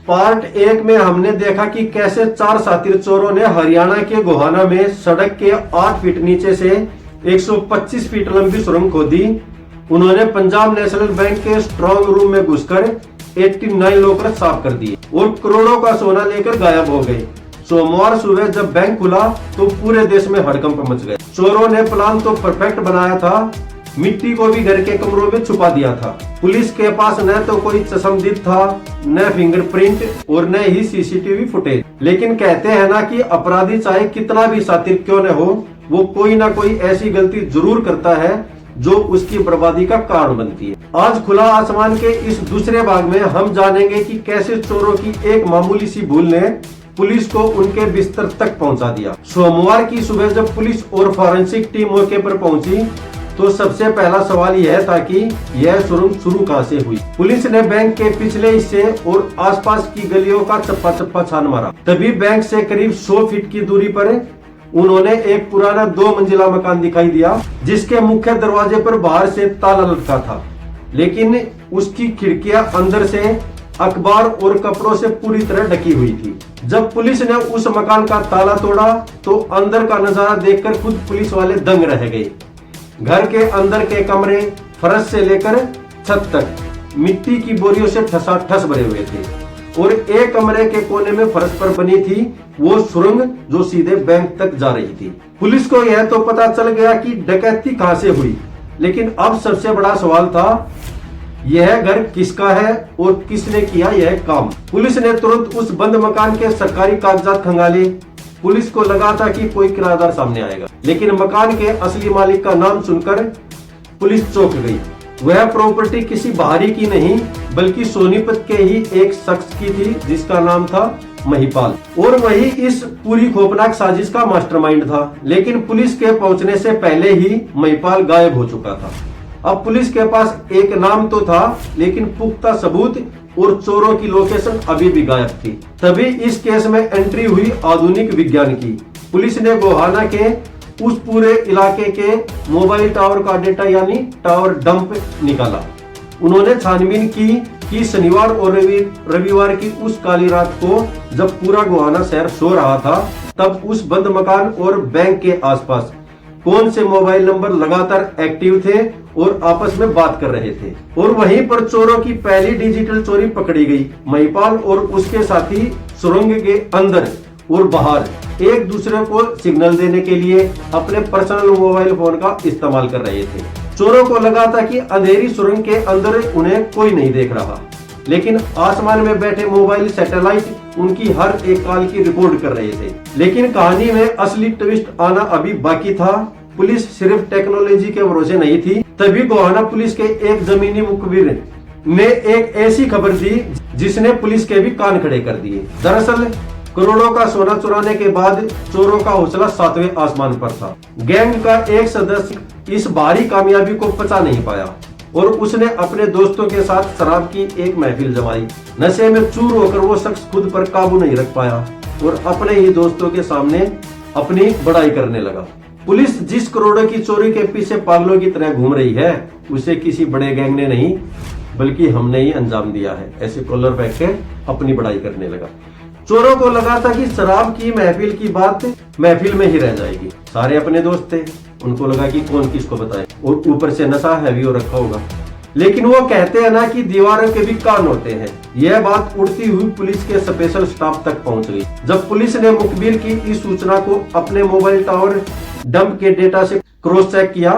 Part 1 में हमने देखा कि कैसे 4 शातिर चोरों ने हरियाणा के गोहाना में सड़क के 8 फीट नीचे से 125 फीट लंबी सुरंग खोदी। उन्होंने पंजाब नेशनल बैंक के स्ट्रॉन्ग रूम में घुसकर 89 लॉकर साफ कर दिए और करोड़ों का सोना लेकर गायब हो गए। सोमवार सुबह जब बैंक खुला तो पूरे देश में हड़कंप मच गया। चोरों ने प्लान तो परफेक्ट बनाया था, मिट्टी को भी घर के कमरों में छुपा दिया था। पुलिस के पास न तो कोई चश्मदीद था, न फिंगरप्रिंट और न ही सीसीटीवी फुटेज। लेकिन कहते हैं ना कि अपराधी चाहे कितना भी शातिर क्यों न हो, वो कोई ना कोई ऐसी गलती जरूर करता है जो उसकी बर्बादी का कारण बनती है। आज खुला आसमान के इस दूसरे भाग में हम जानेंगे कि कैसे चोरों की एक मामूली सी भूल ने पुलिस को उनके बिस्तर तक पहुंचा दिया। सोमवार की सुबह जब पुलिस और फॉरेंसिक टीम मौके पर पहुंची तो सबसे पहला सवाल यह था कि यह सुरंग शुरू कहां से हुई। पुलिस ने बैंक के पिछले हिस्से और आसपास की गलियों का चप्पा चप्पा छान मारा। तभी बैंक से करीब 100 फीट की दूरी पर उन्होंने एक पुराना 2 मंजिला मकान दिखाई दिया, जिसके मुख्य दरवाजे पर बाहर से ताला लटका था, लेकिन उसकी खिड़कियां अंदर से अखबार और कपड़ों से पूरी तरह ढकी हुई थी। जब पुलिस ने उस मकान का ताला तोड़ा तो अंदर का नजारा देखकर खुद पुलिस वाले दंग रह गए। घर के अंदर के कमरे फर्श से लेकर छत तक मिट्टी की बोरियों से ठसाठस भरे हुए थे और एक कमरे के कोने में फर्श पर बनी थी वो सुरंग जो सीधे बैंक तक जा रही थी। पुलिस को यह तो पता चल गया कि डकैती कहां से हुई, लेकिन अब सबसे बड़ा सवाल था यह घर किसका है और किसने किया यह काम। पुलिस ने तुरंत उस बंद मकान के सरकारी कागजात खंगाले। पुलिस को लगा था कि कोई किराएदार सामने आएगा, लेकिन मकान के असली मालिक का नाम सुनकर पुलिस चौंक गई। वह प्रॉपर्टी किसी बाहरी की नहीं बल्कि सोनीपत के ही एक शख्स की थी, जिसका नाम था महिपाल, और वही इस पूरी खौफनाक साजिश का मास्टरमाइंड था। लेकिन पुलिस के पहुंचने से पहले ही महिपाल गायब हो चुका था। अब पुलिस के पास एक नाम तो था, लेकिन पुख्ता सबूत और चोरों की लोकेशन अभी भी गायब थी। तभी इस केस में एंट्री हुई आधुनिक विज्ञान की। पुलिस ने गोहाना के उस पूरे इलाके के मोबाइल टावर का डेटा यानी टावर डंप निकाला। उन्होंने छानबीन की कि शनिवार और रविवार की उस काली रात को जब पूरा गोहाना शहर सो रहा था, तब उस बंद मकान और बैंक के आसपास कौन से मोबाइल नंबर लगातार एक्टिव थे और आपस में बात कर रहे थे। और वहीं पर चोरों की पहली डिजिटल चोरी पकड़ी गई। महिपाल और उसके साथी सुरंग के अंदर और बाहर एक दूसरे को सिग्नल देने के लिए अपने पर्सनल मोबाइल फोन का इस्तेमाल कर रहे थे। चोरों को लगा था कि अंधेरी सुरंग के अंदर उन्हें कोई नहीं देख रहा, लेकिन आसमान में बैठे मोबाइल सैटेलाइट उनकी हर एक कॉल की रिकॉर्ड कर रहे थे। लेकिन कहानी में असली ट्विस्ट आना अभी बाकी था। पुलिस सिर्फ टेक्नोलॉजी के भरोसे नहीं थी। तभी गोहाना पुलिस के एक जमीनी मुखबिर ने एक ऐसी खबर दी जिसने पुलिस के भी कान खड़े कर दिए। दरअसल करोड़ों का सोना चुराने के बाद चोरों का हौसला 7वें आसमान पर था। गैंग का एक सदस्य इस भारी कामयाबी को पचा नहीं पाया और उसने अपने दोस्तों के साथ शराब की एक महफिल जमाई। नशे में चूर होकर वो शख्स खुद पर काबू नहीं रख पाया और अपने ही दोस्तों के सामने अपनी बड़ाई करने लगा। पुलिस जिस करोड़ों की चोरी के पीछे पागलों की तरह घूम रही है, उसे किसी बड़े गैंग ने नहीं बल्कि हमने ही अंजाम दिया है, ऐसे कॉलर बैठ के अपनी बड़ाई करने लगा। चोरों को लगा था कि शराब की महफिल की बात महफिल में ही रह जाएगी। सारे अपने दोस्त थे, उनको लगा कि कौन किसको बताए, और ऊपर से नशा हैवी हो रखा होगा। लेकिन वो कहते हैं ना कि दीवारों के भी कान होते हैं। यह बात उड़ती हुई पुलिस के स्पेशल स्टाफ तक पहुंच गई। जब पुलिस ने मुखबिर की इस सूचना को अपने मोबाइल टावर डंप के डेटा से क्रॉस चेक किया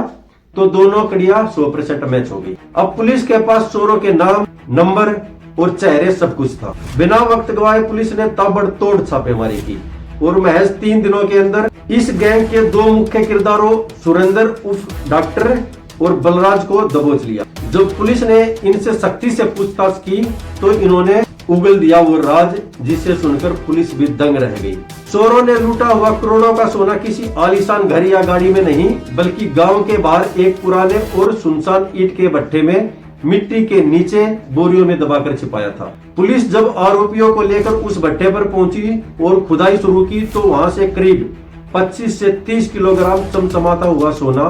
तो दोनों कड़ियां 100% मैच हो गई। अब पुलिस के पास चोरों के नाम, नंबर और चेहरे सब कुछ था। बिना वक्त गवाए पुलिस ने ताबड़तोड़ छापेमारी की और महज 3 दिनों के अंदर इस गैंग के 2 मुख्य किरदारों सुरेंद्र उर्फ डॉक्टर और बलराज को दबोच लिया। जब पुलिस ने इनसे सख्ती से पूछताछ की तो इन्होंने उगल दिया वो राज, जिसे सुनकर पुलिस भी दंग रह गई। चोरों ने लूटा हुआ करोड़ों का सोना किसी आलीशान घर या गाड़ी में नहीं बल्कि गांव के बाहर एक पुराने और सुनसान ईंट के भट्ठे में मिट्टी के नीचे बोरियों में दबाकर छिपाया था। पुलिस जब आरोपियों को लेकर उस भट्ठे पर पहुंची और खुदाई शुरू की तो वहां से करीब 25 से 30 किलोग्राम चमचमाता हुआ सोना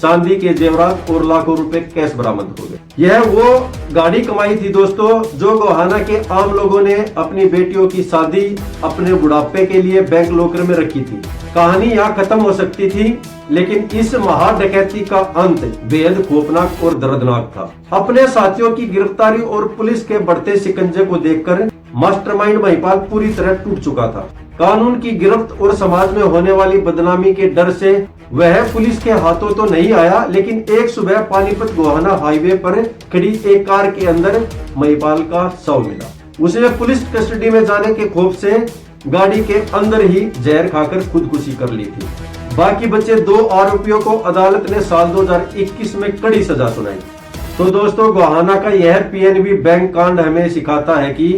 चांदी के जेवरात और लाखों रुपए कैश बरामद हो गए। यह वो गाड़ी कमाई थी दोस्तों जो गोहाना के आम लोगों ने अपनी बेटियों की शादी अपने बुढ़ापे के लिए बैंक लॉकर में रखी थी। कहानी यहाँ खत्म हो सकती थी, लेकिन इस महा डकैती का अंत बेहद खौफनाक और दर्दनाक था। अपने साथियों की गिरफ्तारी और पुलिस के बढ़ते शिकंजे को देखकर मास्टरमाइंड महिपाल पूरी तरह टूट चुका था। कानून की गिरफ्त और समाज में होने वाली बदनामी के डर से वह पुलिस के हाथों तो नहीं आया, लेकिन एक सुबह पानीपत गोहाना हाईवे पर खड़ी एक कार के अंदर महिपाल का शव मिला। उसने पुलिस कस्टडी में जाने के खौफ से गाड़ी के अंदर ही जहर खाकर खुदकुशी कर ली थी। बाकी बचे 2 आरोपियों को अदालत ने साल 2021 में कड़ी सजा सुनाई। तो दोस्तों, गोहाना का यह पीएनबी बैंक कांड हमें सिखाता है कि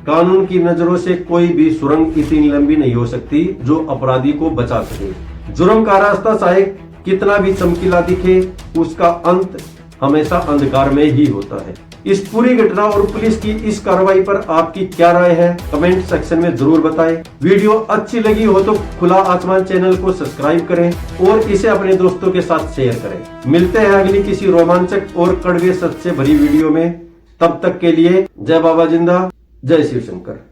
कानून की नजरों से कोई भी सुरंग इतनी लंबी नहीं हो सकती जो अपराधी को बचा सके। जुर्म का रास्ता चाहे कितना भी चमकीला दिखे, उसका अंत हमेशा अंधकार में ही होता है। इस पूरी घटना और पुलिस की इस कार्रवाई पर आपकी क्या राय है, कमेंट सेक्शन में जरूर बताएं। वीडियो अच्छी लगी हो तो खुला आसमान चैनल को सब्सक्राइब करें और इसे अपने दोस्तों के साथ शेयर करें। मिलते हैं अगली किसी रोमांचक और कड़वे सच से भरी वीडियो में। तब तक के लिए जय बाबा जिंदा, जय शिव शंकर।